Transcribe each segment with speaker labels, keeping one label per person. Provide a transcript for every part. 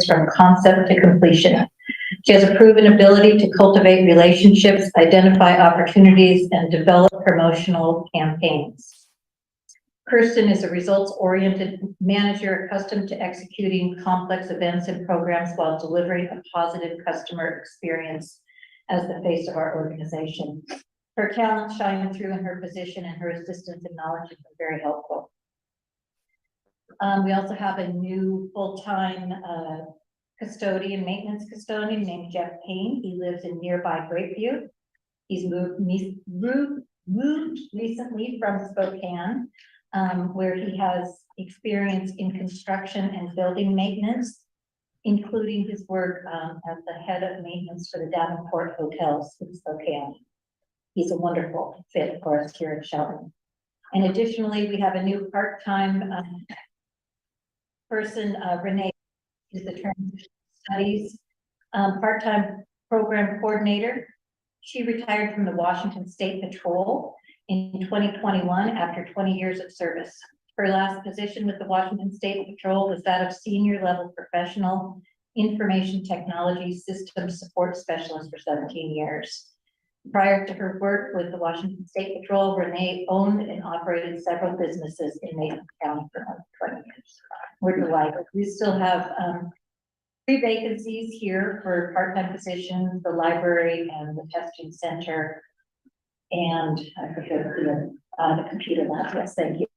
Speaker 1: from concept to completion. She has a proven ability to cultivate relationships, identify opportunities, and develop promotional campaigns. Kirsten is a results-oriented manager accustomed to executing complex events and programs while delivering a positive customer experience as the face of our organization. Her talents shine through in her position, and her assistance and knowledge have been very helpful. We also have a new full-time custodian, maintenance custodian named Jeff Payne. He lives in nearby Grapeview. He's moved recently from Spokane, where he has experience in construction and building maintenance, including his work as the head of maintenance for the Davenport Hotels in Spokane. He's a wonderful fit for us here at Shelton. And additionally, we have a new part-time person, Renee, is the transition studies part-time program coordinator. She retired from the Washington State Patrol in 2021 after 20 years of service. Her last position with the Washington State Patrol was that of senior level professional information technology systems support specialist for 17 years. Prior to her work with the Washington State Patrol, Renee owned and operated several businesses in Macon County for over 20 years. We're delighted. We still have 3 vacancies here for part-time positions, the library and the testing center, and I forget the computer lab. Yes, thank you.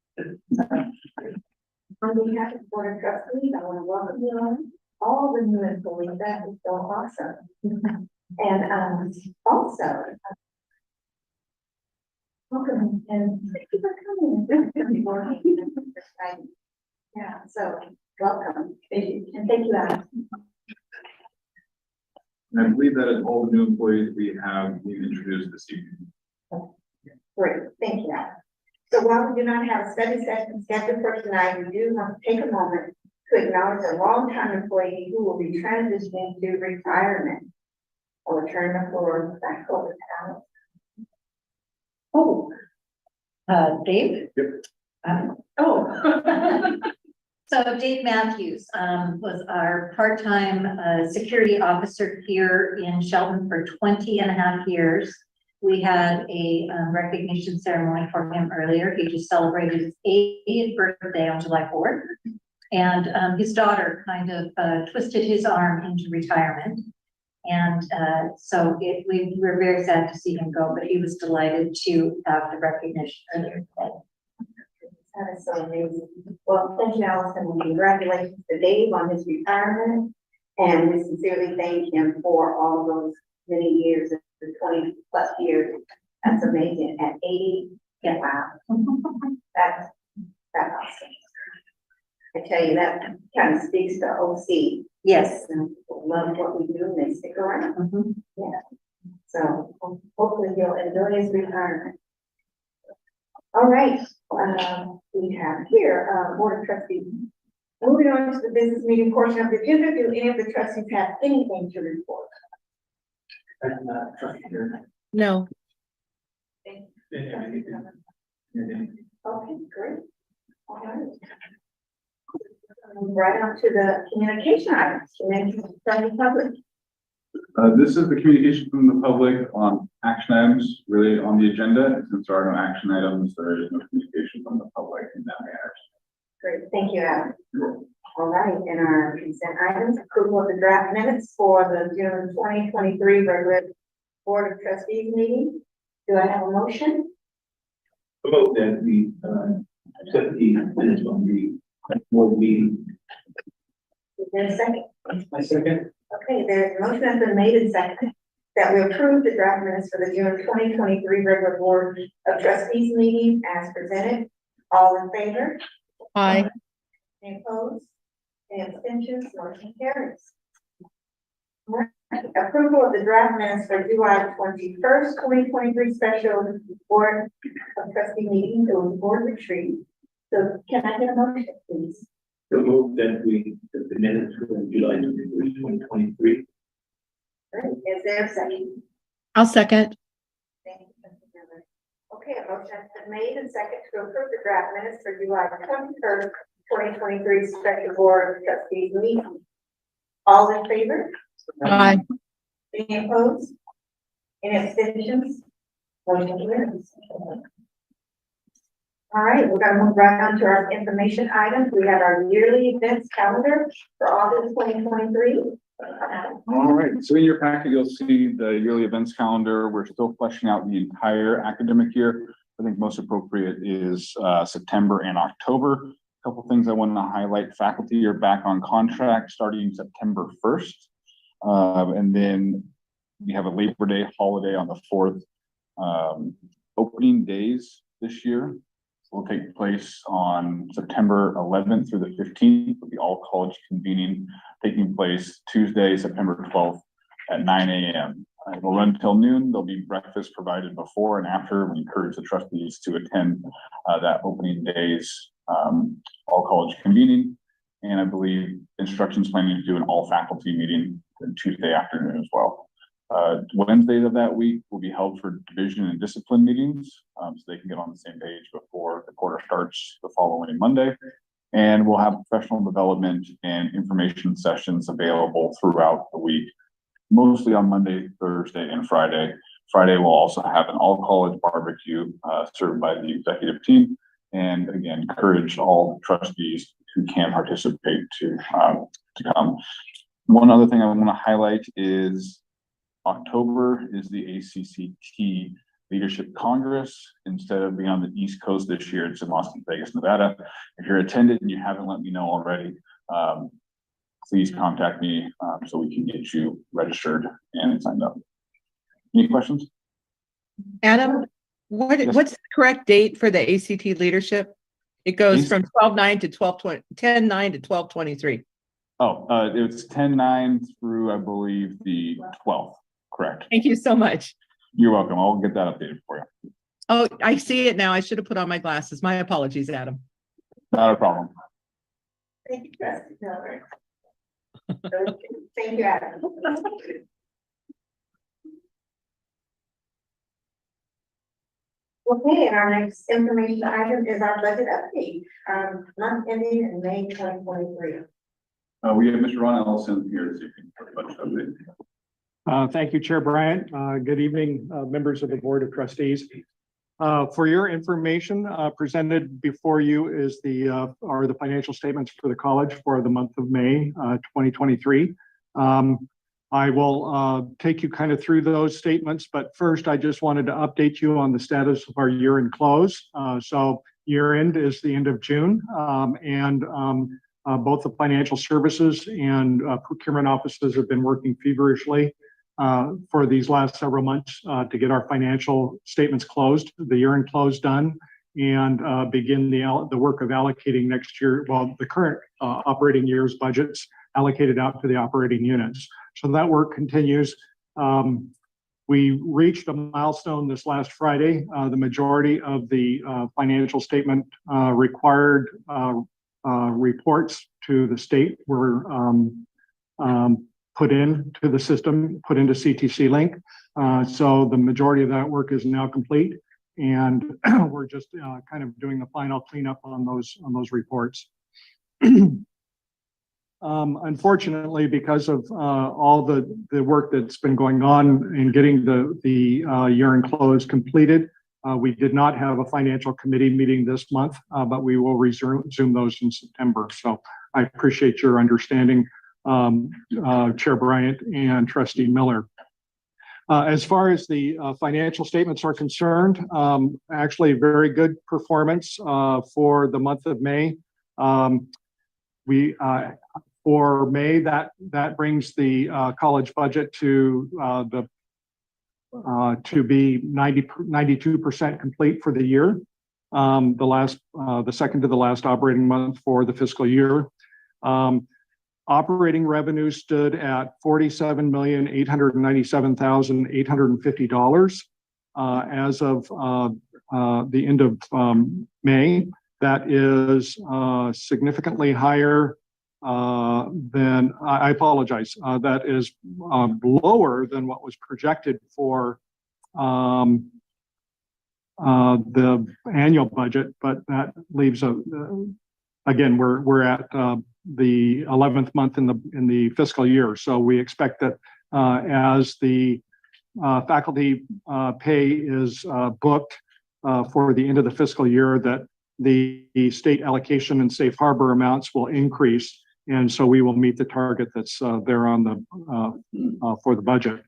Speaker 2: On behalf of the Board of Trustees, I want to welcome you on all the new employees. That is so awesome. And also, welcome and thank you for coming. Yeah, so welcome. Thank you. And thank you, Alex.
Speaker 3: And I believe that is all the new employees we have being introduced this evening.
Speaker 2: Great, thank you, Alex. So while we do not have a study session scheduled for tonight, we do want to take a moment to acknowledge a longtime employee who will be transitioning to retirement. I'll return the floor back over to Alex.
Speaker 1: Oh, Dave?
Speaker 3: Yep.
Speaker 1: So Dave Matthews was our part-time security officer here in Shelton for 20.5 years. We had a recognition ceremony for him earlier. He just celebrated his 80th birthday on July 4th. And his daughter kind of twisted his arm into retirement. And so we were very sad to see him go, but he was delighted to have the recognition earlier today.
Speaker 2: That is so amazing. Well, thank you, Allison, and congratulations to Dave on his retirement. And we sincerely thank him for all those many years, the 20 plus years. That's amazing. At 80, yeah, wow. That's awesome. I tell you, that kind of speaks to OC.
Speaker 1: Yes.
Speaker 2: And people love what we do and they stick around.
Speaker 1: Mm-hmm.
Speaker 2: Yeah. So hopefully he'll enjoy his retirement. All right. We have here Board of Trustees. Moving on to the business meeting portion of the agenda. Do any of the trustees have anything to report?
Speaker 4: No.
Speaker 2: Okay, great. All right. Right on to the communication items. From the public.
Speaker 3: This is the communication from the public on action items really on the agenda. Since there are no action items, there is no communication from the public in that manner.
Speaker 2: Great, thank you, Adam. All right, and our consent items, approval of the draft minutes for the June 2023 regular Board of Trustees meeting. Do I have a motion?
Speaker 5: Vote that we accept the minutes from the board meeting.
Speaker 2: Is there a second?
Speaker 5: My second.
Speaker 2: Okay, there's a motion has been made and seconded that we approve the draft minutes for the June 2023 regular Board of Trustees meeting as presented. All in favor?
Speaker 4: Aye.
Speaker 2: Any opposed? Any abstentions? Motion carries. Approval of the draft minutes for July 21st, 2023 special Board of Trustee meeting, it was board retreat. So can I get a motion, please?
Speaker 5: The move that we, the minutes from July 21st, 2023.
Speaker 2: Great. Is there a second?
Speaker 4: I'll second.
Speaker 2: Thank you, Mr. Miller. Okay, a motion has been made and second to approve the draft minutes for July 21st, 2023 special Board of Trustees meeting. All in favor?
Speaker 4: Aye.
Speaker 2: Any opposed? Any abstentions? Motion carries. All right, we're gonna move right on to our information items. We have our yearly events calendar for August 2023.
Speaker 3: All right, so in your packet, you'll see the yearly events calendar. We're still fleshing out the entire academic year. I think most appropriate is September and October. A couple things I wanted to highlight. Faculty are back on contract starting September 1st. And then we have a Labor Day holiday on the 4th. Opening days this year will take place on September 11th through the 15th, with the all college convening taking place Tuesday, September 12th at 9 a.m. It will run till noon. There'll be breakfast provided before and after. We encourage the trustees to attend that opening days all college convening. And I believe instruction's planning to do an all faculty meeting on Tuesday afternoon as well. Wednesdays of that week will be held for division and discipline meetings, so they can get on the same page before the quarter starts the following Monday. And we'll have professional development and information sessions available throughout the week, mostly on Monday, Thursday, and Friday. Friday will also have an all college barbecue served by the executive team. And again, encourage all trustees who can participate to come. One other thing I want to highlight is October is the ACCT Leadership Congress. Instead of being on the East Coast this year, it's in Las Vegas, Nevada. If you're attended and you haven't let me know already, please contact me so we can get you registered and signed up. Any questions?
Speaker 4: Adam,
Speaker 3: Yes.
Speaker 4: what's the correct date for the ACT leadership? It goes from 12/9 to 12/20, 10/9 to 12/23.
Speaker 3: Oh, it's 10/9 through, I believe, the 12th. Correct.
Speaker 4: Thank you so much.
Speaker 3: You're welcome. I'll get that updated for you.
Speaker 4: Oh, I see it now. I should have put on my glasses. My apologies, Adam.
Speaker 3: Not a problem.
Speaker 2: Thank you, Trustee Miller. Thank you, Adam. Okay, and our next information item is our budget update, month ending in May 2023.
Speaker 3: We have Mr. Ron Ellison here this evening for the budget update.
Speaker 6: Thank you, Chair Bryant. Good evening, members of the Board of Trustees. For your information, presented before you is are the financial statements for the college for the month of May 2023. I will take you kind of through those statements, but first I just wanted to update you on the status of our year-end close. So year-end is the end of June, and both the financial services and procurement offices have been working feverishly for these last several months to get our financial statements closed, the year-end close done, and begin the work of allocating next year, well, the current operating year's budgets allocated out to the operating units. So that work continues. We reached a milestone this last Friday. The majority of the financial statement required reports to the state were put into the system, put into CTC Link. So the majority of that work is now complete, and we're just kind of doing the final cleanup on those reports. Unfortunately, because of all the work that's been going on in getting the year-end close completed, we did not have a financial committee meeting this month, but we will resume those in September. So I appreciate your understanding, Chair Bryant and Trustee Miller. As far as the financial statements are concerned, actually very good performance for the month of May. For May, that brings the college budget to be 92% complete for the year. The second to the last operating month for the fiscal year. Operating revenue stood at $47,897,850 as of the end of May. That is significantly higher than, I apologize, that is lower than what was projected for the annual budget, but that leaves again, we're at the 11th month in the fiscal year. So we expect that as the faculty pay is booked for the end of the fiscal year, that the state allocation and safe harbor amounts will increase. And so we will meet the target that's there on the for the budget.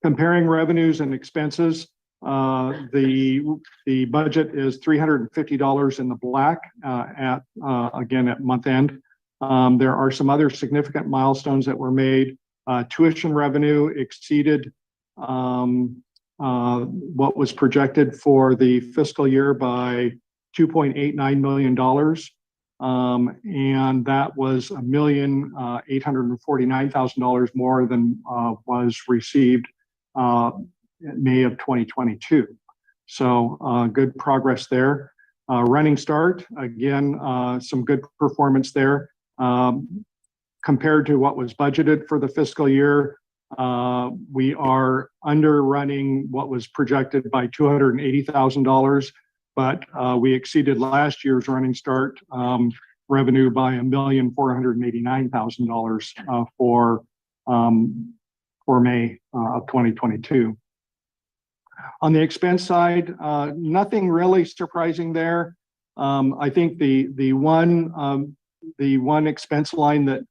Speaker 6: Comparing revenues and expenses, the budget is $350 in the black at again at month end. There are some other significant milestones that were made. Tuition revenue exceeded what was projected for the fiscal year by $2.89 million. And that was $1,849,000 more than was received in May of 2022. So good progress there. Running Start, again, some good performance there. Compared to what was budgeted for the fiscal year, we are under running what was projected by $280,000, but we exceeded last year's Running Start revenue by $1,489,000 for May of 2022. On the expense side, nothing really surprising there. I think the one expense line that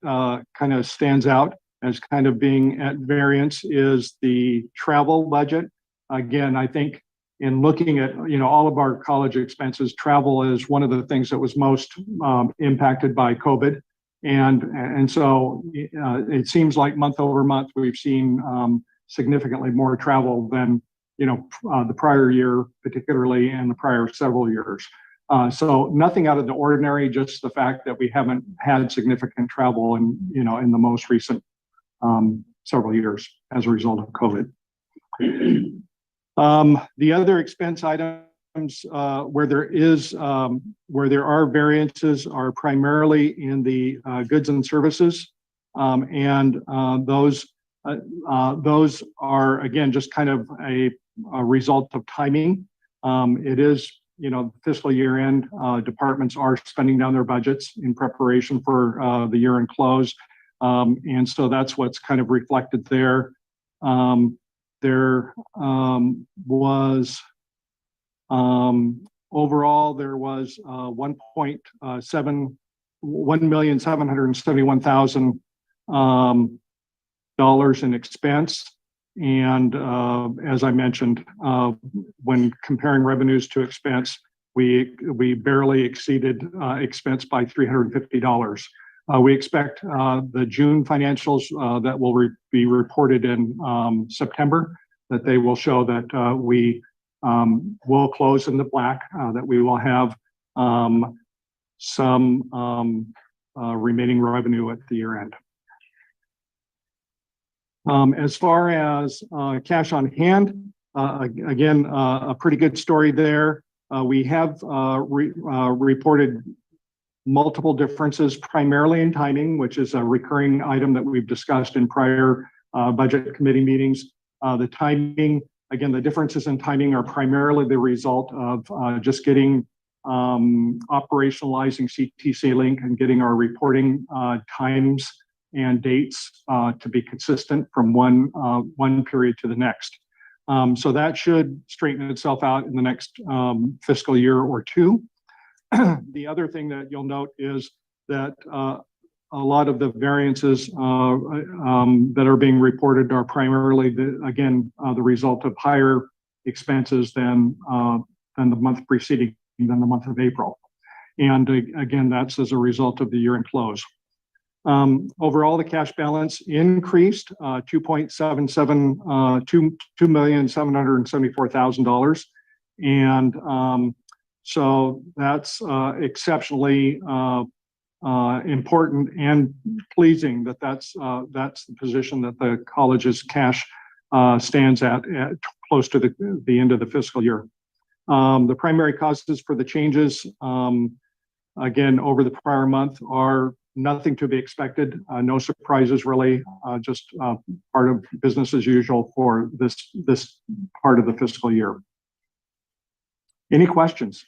Speaker 6: kind of stands out as kind of being at variance is the travel budget. Again, I think in looking at all of our college expenses, travel is one of the things that was most impacted by COVID, and so it seems like month over month we've seen significantly more travel than the prior year, particularly in the prior several years. So nothing out of the ordinary, just the fact that we haven't had significant travel in the most recent several years as a result of COVID. The other expense items where there are variances are primarily in the goods and services, and those are again just kind of a result of timing. It is fiscal year end. Departments are spending down their budgets in preparation for the year end close, and so that's what's kind of reflected there. Overall there was $1,771,000 in expense. And as I mentioned, when comparing revenues to expense, we barely exceeded expense by $350. We expect the June financials that will be reported in September, that they will show that we will close in the black, that we will have some remaining revenue at the year end. As far as cash on hand, again, a pretty good story there. We have reported multiple differences, primarily in timing, which is a recurring item that we've discussed in prior budget committee meetings. The timing, again, the differences in timing are primarily the result of just getting operationalizing CTC Link and getting our reporting times and dates to be consistent from one period to the next. So that should straighten itself out in the next fiscal year or two. The other thing that you'll note is that a lot of the variances that are being reported are primarily, the result of higher expenses than the month preceding, than the month of April. And again, that's as a result of the year-end close. Overall, the cash balance increased $2,774,000. And so that's exceptionally important and pleasing that that's the position that the college's cash stands at close to the end of the fiscal year. The primary causes for the changes, again, over the prior month are nothing to be expected, no surprises really, just part of business as usual for this part of the fiscal year. Any questions?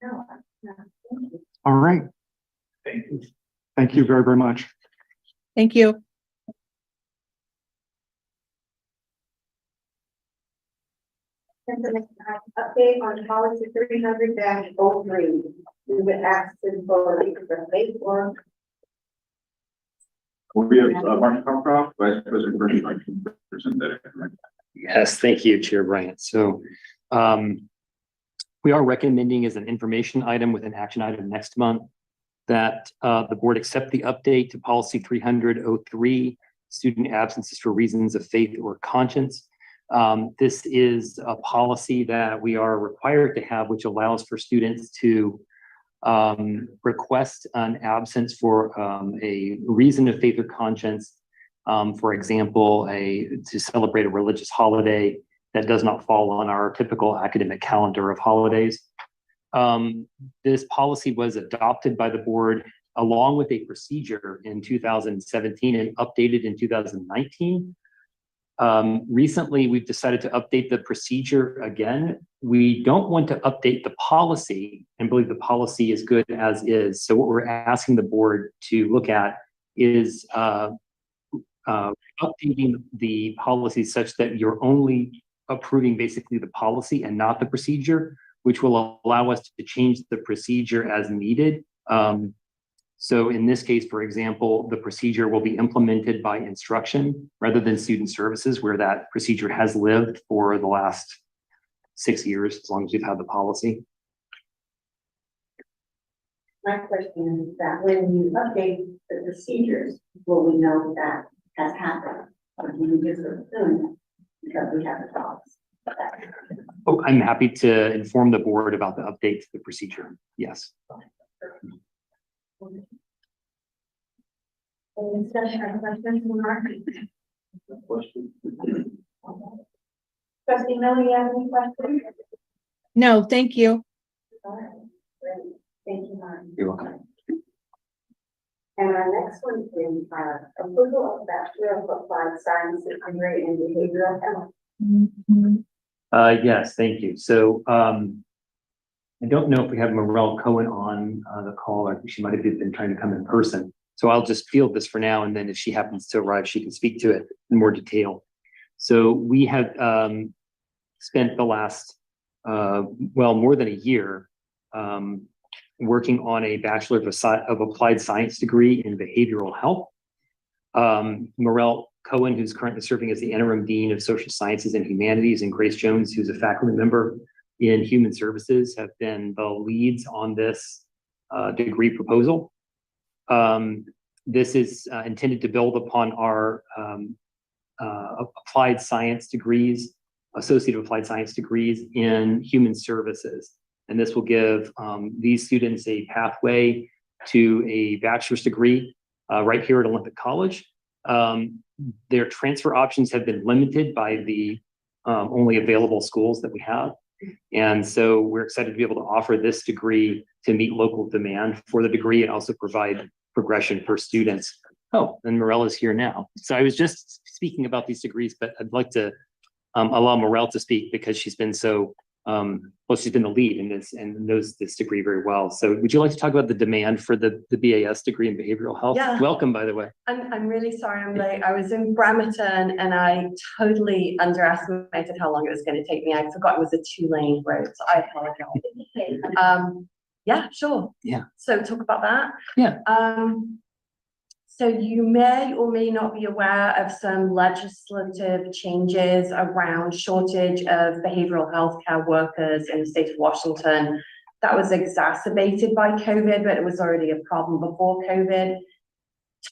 Speaker 2: No, thank you.
Speaker 6: All right.
Speaker 5: Thank you.
Speaker 6: Thank you very, very much.
Speaker 4: Thank you.
Speaker 2: Update on policy 300-03. We would ask for the faith or
Speaker 3: We have Martin Cockcroft, Vice President for present that.
Speaker 7: Yes, thank you, Chair Bryant. So we are recommending as an information item with an action item next month that the board accept the update to policy 300-03, student absences for reasons of faith or conscience. This is a policy that we are required to have, which allows for students to request an absence for a reason of faith or conscience. For example, to celebrate a religious holiday that does not fall on our typical academic calendar of holidays. This policy was adopted by the board along with a procedure in 2017 and updated in 2019. Recently, we've decided to update the procedure again. We don't want to update the policy and believe the policy is good as is. So what we're asking the board to look at is updating the policy such that you're only approving basically the policy and not the procedure, which will allow us to change the procedure as needed. So in this case, for example, the procedure will be implemented by instruction rather than student services, where that procedure has lived for the last 6 years, as long as we've had the policy.
Speaker 2: my question is that when you update the procedures, will we know that has happened? Or do you just assume because we have the policy?
Speaker 7: Oh, I'm happy to inform the board about the update to the procedure. Yes.
Speaker 2: Any discussion or questions, Mark? Trustee Miller, you have any questions?
Speaker 4: No, thank you.
Speaker 2: All right, great. Thank you, Mark.
Speaker 7: You're welcome.
Speaker 2: And our next one is approval of Bachelor of Applied Science degree in Behavioral Health.
Speaker 7: Yes, thank you. So I don't know if we have Morel Cohen on the call, or she might have been trying to come in person. So I'll just field this for now, and then if she happens to arrive, she can speak to it in more detail. So we have spent the last, more than a year working on a Bachelor of Applied Science degree in Behavioral Health. Morel Cohen, who's currently serving as the Interim Dean of Social Sciences and Humanities, and Grace Jones, who's a faculty member in Human Services, have been the leads on this degree proposal. This is intended to build upon our applied science degrees, associate of applied science degrees in human services. And this will give these students a pathway to a bachelor's degree right here at Olympic College. Their transfer options have been limited by the only available schools that we have. And so we're excited to be able to offer this degree to meet local demand for the degree and also provide progression for students. Oh, and Morel is here now. So I was just speaking about these degrees, but I'd like to allow Morel to speak because she's been so, she's been the lead in this and knows this degree very well. So would you like to talk about the demand for the BAS degree in behavioral health?
Speaker 8: Yeah.
Speaker 7: Welcome, by the way.
Speaker 8: I'm really sorry I'm late. I was in Bremerton and I totally underestimated how long it was going to take me. I forgot it was a 2-lane road, so I apologize. Yeah, sure.
Speaker 7: Yeah.
Speaker 8: So talk about that.
Speaker 7: Yeah.
Speaker 8: So you may or may not be aware of some legislative changes around shortage of behavioral health care workers in the state of Washington. That was exacerbated by COVID, but it was already a problem before COVID.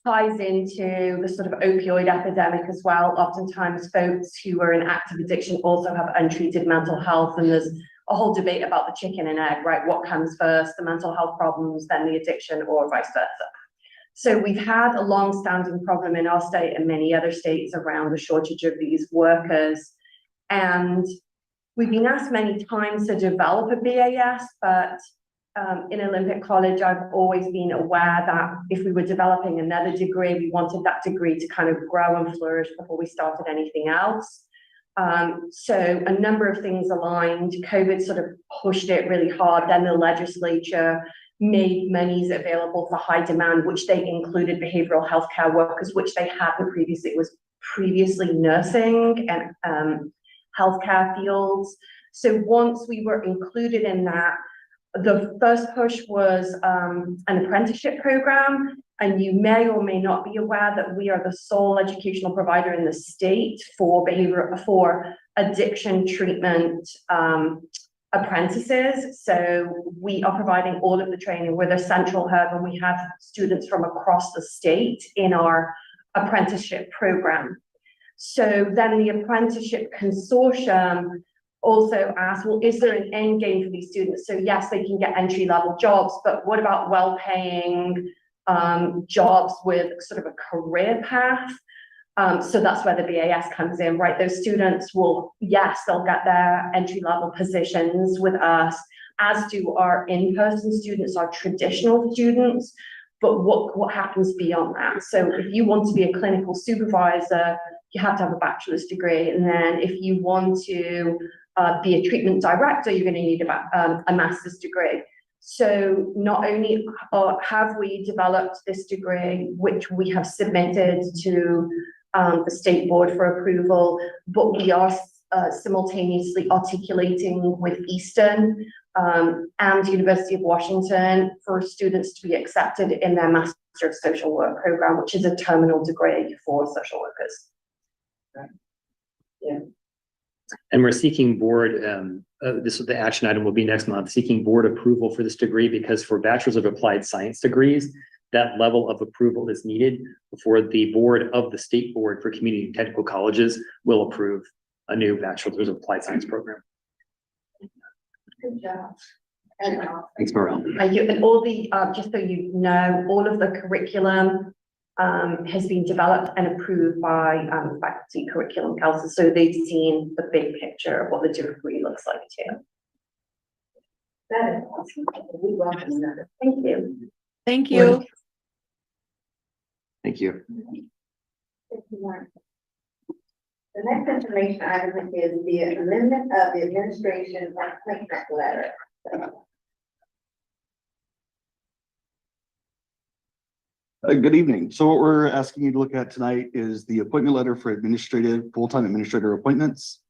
Speaker 8: Ties into the sort of opioid epidemic as well. Oftentimes folks who are in active addiction also have untreated mental health, and there's a whole debate about the chicken and egg, right? What comes first, the mental health problems, then the addiction, or vice versa. So we've had a long-standing problem in our state and many other states around the shortage of these workers. And we've been asked many times to develop a BAS, but in Olympic College, I've always been aware that if we were developing another degree, we wanted that degree to kind of grow and flourish before we started anything else. So a number of things aligned. COVID sort of pushed it really hard. Then the legislature made monies available for high demand, which they included behavioral health care workers, which they hadn't previously. It was previously nursing and healthcare fields. So once we were included in that, the first push was an apprenticeship program. And you may or may not be aware that we are the sole educational provider in the state for addiction treatment apprentices. So we are providing all of the training. We're the central hub, and we have students from across the state in our apprenticeship program. So then the apprenticeship consortium also asked, well, is there an end game for these students? So yes, they can get entry-level jobs, but what about well-paying jobs with sort of a career path? So that's where the BAS comes in, right? Those students will, yes, they'll get their entry-level positions with us, as do our in-person students, our traditional students. But what happens beyond that? So if you want to be a clinical supervisor, you have to have a bachelor's degree. And then if you want to be a treatment director, you're going to need a master's degree. So not only have we developed this degree, which we have submitted to the state board for approval, but we are simultaneously articulating with Eastern and University of Washington for students to be accepted in their Master of Social Work program, which is a terminal degree for social workers.
Speaker 2: Yeah.
Speaker 7: And we're seeking board, this is the action item will be next month, seeking board approval for this degree, because for Bachelor's of Applied Science degrees, that level of approval is needed before the board of the State Board for Community and Technical Colleges will approve a new Bachelor's of Applied Science program.
Speaker 2: Good job.
Speaker 7: Thanks, Morel.
Speaker 8: And all the, just so you know, all of the curriculum has been developed and approved by faculty curriculum council. So they've seen the big picture of what the degree looks like too.
Speaker 2: That is awesome. We welcome that.
Speaker 8: Thank you.
Speaker 4: Thank you.
Speaker 7: Thank you.
Speaker 2: Thank you, Mark. The next information item is the amendment of the administration appointment letter.
Speaker 9: Good evening. So what we're asking you to look at tonight is the appointment letter for full-time administrator appointments.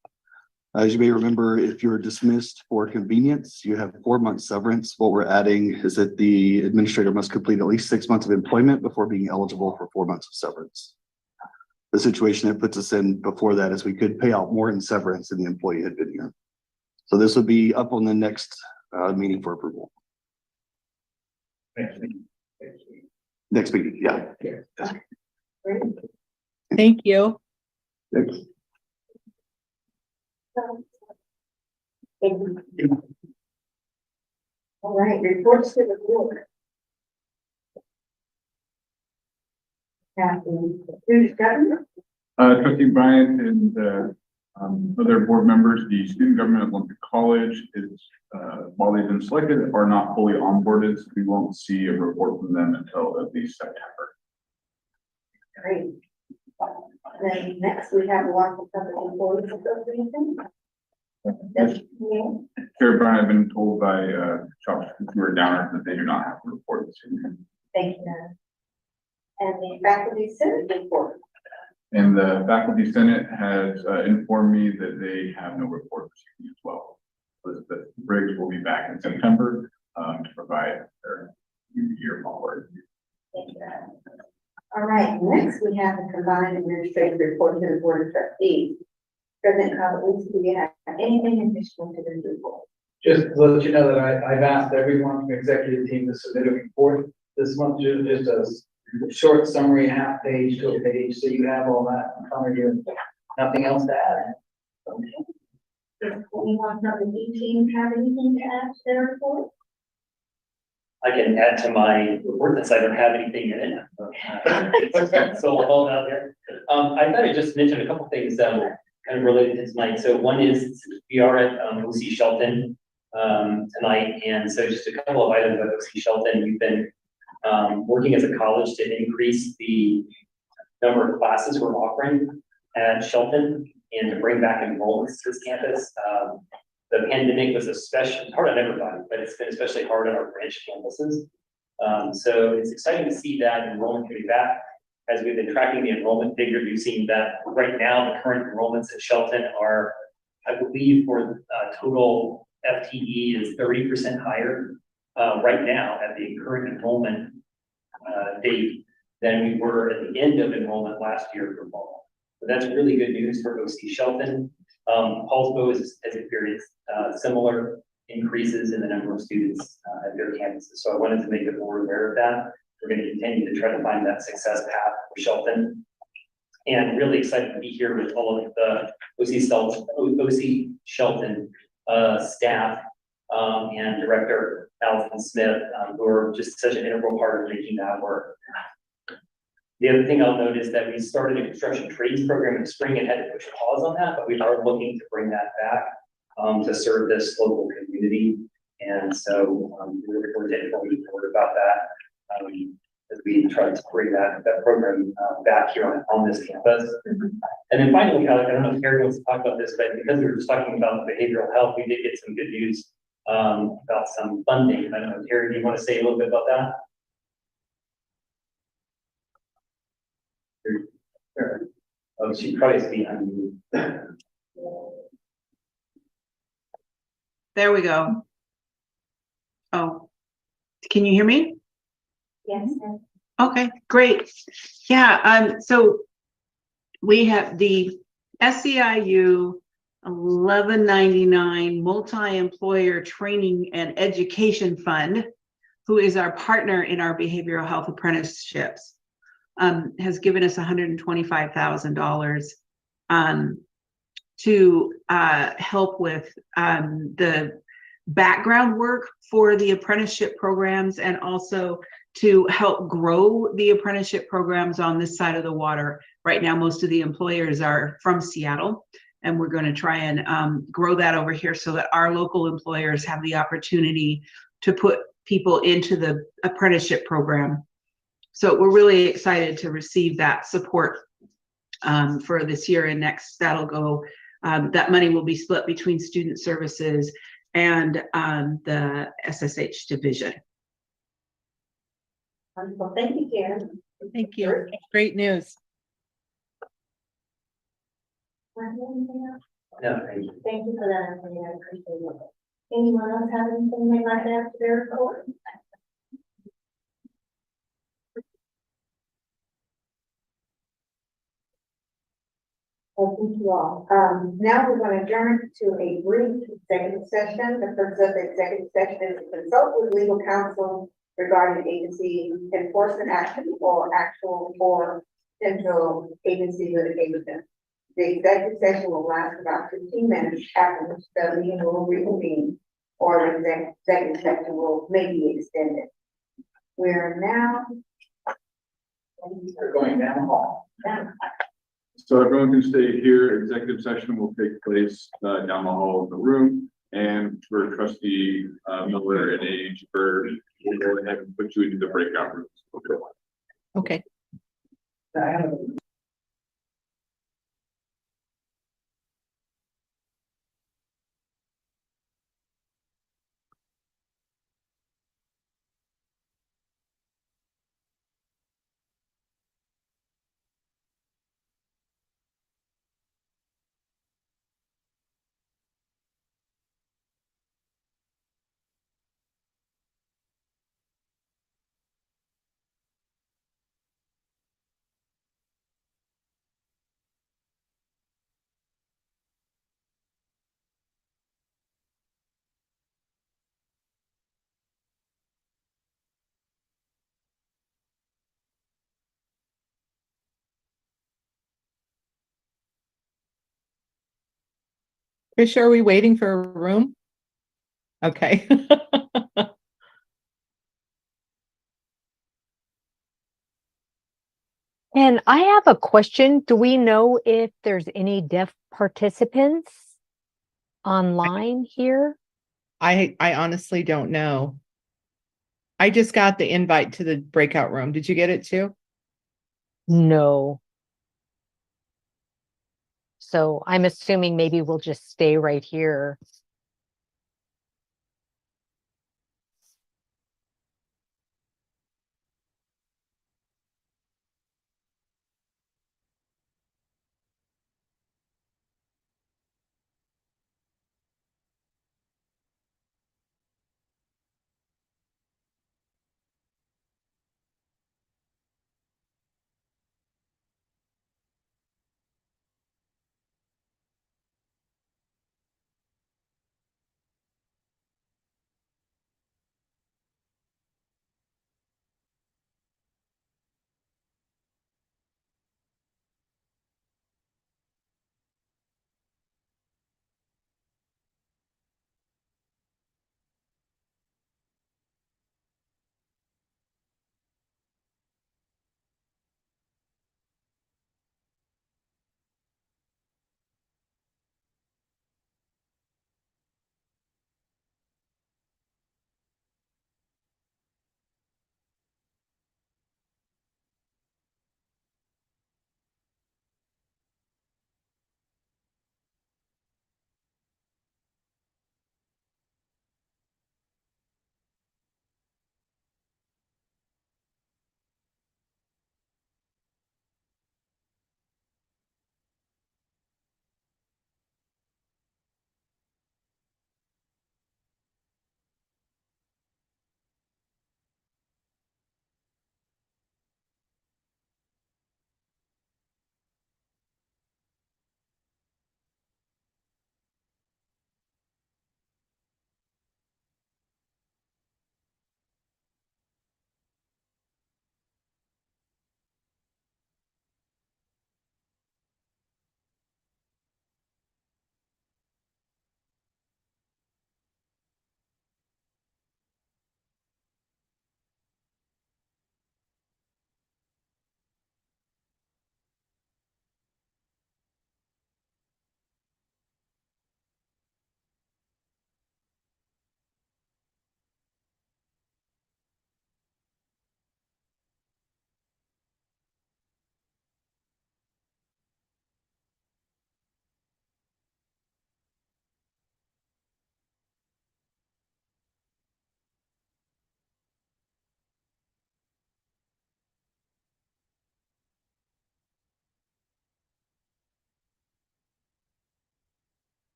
Speaker 9: As you may remember, if you're dismissed for convenience, you have 4 months severance. What we're adding is that the administrator must complete at least 6 months of employment before being eligible for 4 months of severance. The situation that puts us in before that is we could pay out more in severance than the employee had been here. So this will be up on the next meeting for approval. Next meeting, yeah.
Speaker 4: Thank you.
Speaker 9: Thanks.
Speaker 2: All right, reports to the board. Who's government?
Speaker 3: Trustee Bryant and other board members, the student government at Olympic College is, while they've been selected, are not fully onboarded. So we won't see a report from them until at least September.
Speaker 2: Great. Then next we have the Washington Public Employees Association.
Speaker 3: Chair Bryant, I've been told by Chuck Stewart Downer that they do not have a report this evening.
Speaker 2: Thank you. And the faculty senate report.
Speaker 3: And the faculty senate has informed me that they have no report this evening as well. Elizabeth Briggs will be back in September to provide their year forward.
Speaker 2: Thank you. All right, next we have the combined administrative report to the board of trustees. President Collins, do you have anything additional to this report?
Speaker 5: Just to let you know that I've asked everyone from the executive team to submit a report this month, just a short summary, half page to a page, so you have all that in front of you. Nothing else to add.
Speaker 2: Okay. Does anyone from the E team have anything to add to their report?
Speaker 7: I can add to my report that I don't have anything in it. So I'll hold out there. I thought I just mentioned a couple things kind of related to tonight. So one is we are at OC Shelton tonight, and so just a couple of items at OC Shelton. We've been working as a college to increase the number of classes we're offering at Shelton and to bring back enrollments to this campus. The pandemic was especially hard on everybody, but it's been especially hard on our branch campuses. So it's exciting to see that enrollment coming back. As we've been tracking the enrollment figure, you've seen that right now the current enrollments at Shelton are, I believe, for total FTE is 30% higher right now at the current enrollment date than we were at the end of enrollment last year for fall. So that's really good news for OC Shelton. Paulsbo has experienced similar increases in the number of students at their campuses. So I wanted to make the board aware of that. We're going to continue to try to find that success path for Shelton. And really excited to be here with all of the OC Shelton staff and Director Allison Smith, who are just such an integral part of making that work. The other thing I'll note is that we started a construction trades program in the spring and had to push pause on that, but we are looking to bring that back to serve this local community. And so we're definitely forward about that as we try to bring that program back here on this campus. And then finally, I don't know if Carrie wants to talk about this, but because we were just talking about behavioral health, we did get some good news about some funding. I don't know, Carrie, do you want to say a little bit about that? Oh, she probably be unmuted.
Speaker 10: There we go. Oh, can you hear me?
Speaker 2: Yes.
Speaker 10: Okay, great. Yeah, so we have the SEIU 1199 Multi-Employer Training and Education Fund, who is our partner in our behavioral health apprenticeships, has given us $125,000 to help with the background work for the apprenticeship programs, and also to help grow the apprenticeship programs on this side of the water. Right now, most of the employers are from Seattle, and we're going to try and grow that over here so that our local employers have the opportunity to put people into the apprenticeship program. So we're really excited to receive that support for this year and next. That'll go, that money will be split between student services and the SSH division.
Speaker 2: Wonderful. Thank you, Karen.
Speaker 4: Thank you. Great news.
Speaker 2: No,
Speaker 7: No, thank you.
Speaker 2: thank you for that. Anthony. I appreciate it. Anyone else have anything they'd like to add to their report? Well, thank you all. Now we're going to adjourn to a brief executive session. The purpose of the executive session is to consult with legal counsel regarding agency enforcement action or actual or potential agency litigation. The executive session will last about 15 minutes, after which the meeting will reconvene, or the executive session may be extended. We're now
Speaker 5: Going down the hall.
Speaker 3: So everyone can stay here. Executive session will take place down the hall of the room. And for trustee Miller and age, we'll go ahead and put you into the breakout rooms. Okay.
Speaker 4: Okay.
Speaker 5: I have
Speaker 4: Tricia, are we waiting for a room? Okay.
Speaker 11: And I have a question. Do we know if there's any deaf participants online here?
Speaker 4: I honestly don't know. I just got the invite to the breakout room. Did you get it too?
Speaker 11: No. So I'm assuming maybe we'll just stay right here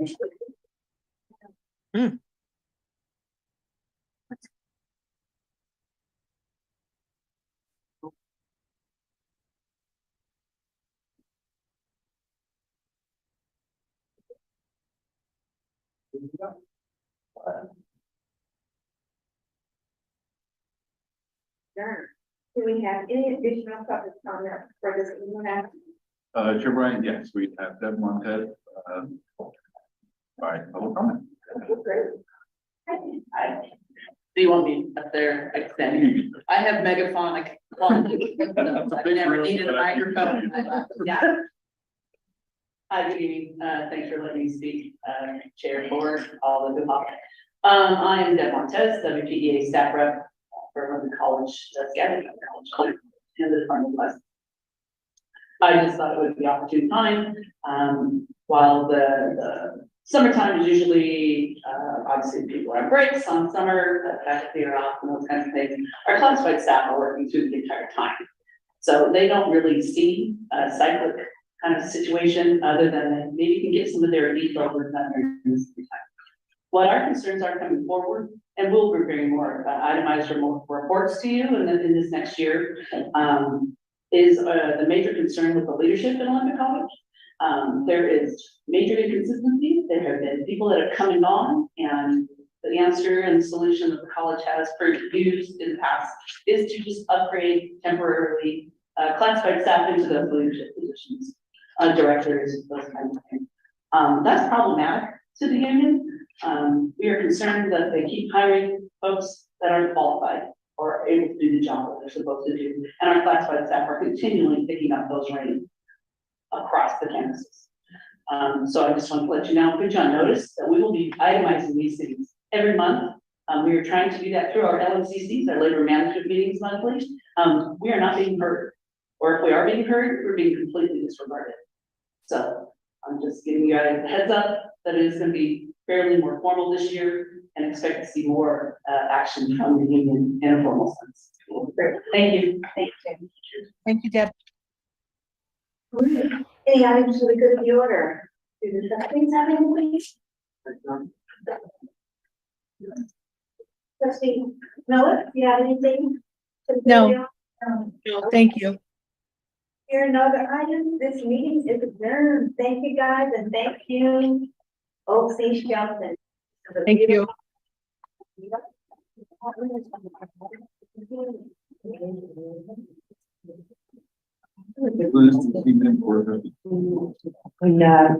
Speaker 2: Sure. Do we have any additional public comment for this evening?
Speaker 3: Chair Bryant, yes, we have Deb Montez, by public comment.
Speaker 2: Okay, great.
Speaker 12: Do you want me up there extending? I have megaphonic. I never needed a microphone. Yeah. Hi, good evening. Thanks for letting me speak, Chair, Board, all of the public. I am Deb Montez, WPEA staff rep for London College, Gathering College, in the Department of West. I just thought it would be opportune time, while the summertime is usually, obviously people are on breaks on summer, faculty are off and those kinds of things. Our classified staff are working through the entire time. So they don't really see a cyclic kind of situation other than maybe you can get some of their elite programs done during this time. What our concerns are coming forward, and we'll be bringing more itemized reports to you in this next year, is the major concern with the leadership in Olympic College. There is major inconsistency. There have been people that have come and gone, and the answer and solution that the college has used in the past is to just upgrade temporarily classified staff into those leadership positions, directors, those kinds of things. That's problematic to the union. We are concerned that they keep hiring folks that aren't qualified or able to do the job that they're supposed to do. And our classified staff are continually picking up those reins across the campuses. So I just want to let you know, put you on notice that we will be itemizing these things every month. We are trying to do that through our LMCCs, our labor management meetings monthly. We are not being heard, or if we are being heard, we're being completely disregarded. So I'm just giving you guys a heads up that it is going to be fairly more formal this year and expect to see more action from the union in a formal sense. Thank you.
Speaker 2: Thank you.
Speaker 4: Thank you, Deb.
Speaker 2: Any items for the good of the order? Do the trustees have any, please? Trustee Miller, do you have anything? for the good
Speaker 4: No.
Speaker 2: of the order?
Speaker 4: Thank you.
Speaker 2: Here, another item, this meeting is adjourned. Thank you, guys, and thank you, O.C. Shelton.
Speaker 4: Thank you.
Speaker 3: We're just keeping it for the-
Speaker 2: Yeah.